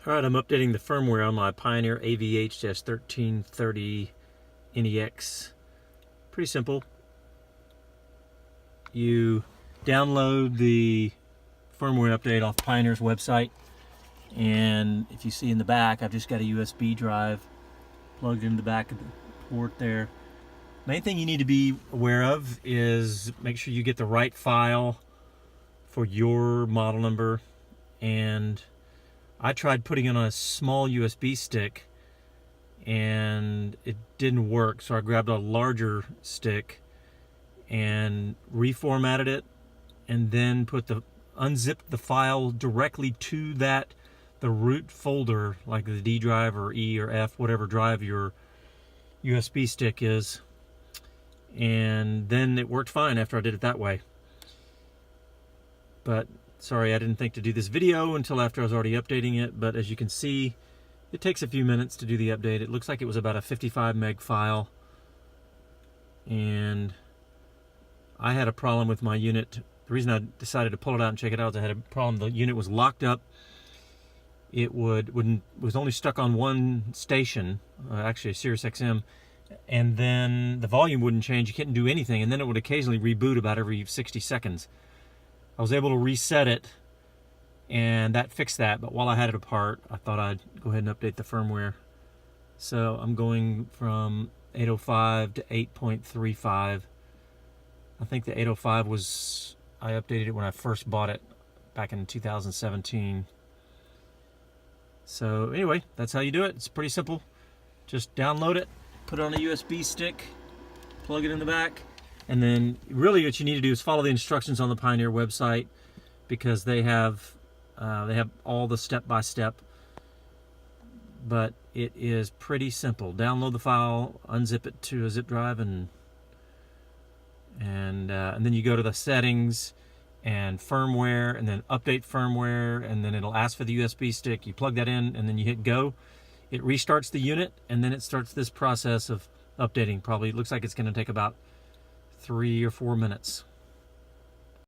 Alright, I'm updating the firmware on my Pioneer AVH-1330 NEX. Pretty simple. You download the firmware update off Pioneer's website, and if you see in the back, I've just got a USB drive plugged in the back of the port there. Main thing you need to be aware of is make sure you get the right file for your model number, and I tried putting it on a small USB stick and it didn't work, so I grabbed a larger stick and reformatted it, and then unzipped the file directly to the root folder, like the D drive or E or F, whatever drive your USB stick is, and then it worked fine after I did it that way. But sorry, I didn't think to do this video until after I was already updating it, but as you can see, it takes a few minutes to do the update. It looks like it was about a 55 meg file, and I had a problem with my unit. The reason I decided to pull it out and check it out is I had a problem. The unit was locked up. It was only stuck on one station, actually a SiriusXM, and then the volume wouldn't change. You couldn't do anything, and then it would occasionally reboot about every 60 seconds. I was able to reset it, and that fixed that, but while I had it apart, I thought I'd go ahead and update the firmware. So I'm going from 8.05 to 8.35. I think the 8.05 was, I updated it when I first bought it back in 2017. So anyway, that's how you do it. It's pretty simple. Just download it, put it on a USB stick, plug it in the back, and then really what you need to do is follow the instructions on the Pioneer website, because they have all the step-by-step. But it is pretty simple. Download the file, unzip it to a zip drive, and then you go to the settings and firmware, and then update firmware, and then it'll ask for the USB stick. You plug that in, and then you hit go. It restarts the unit, and then it starts this process of updating. Probably looks like it's going to take about 3 or 4 minutes.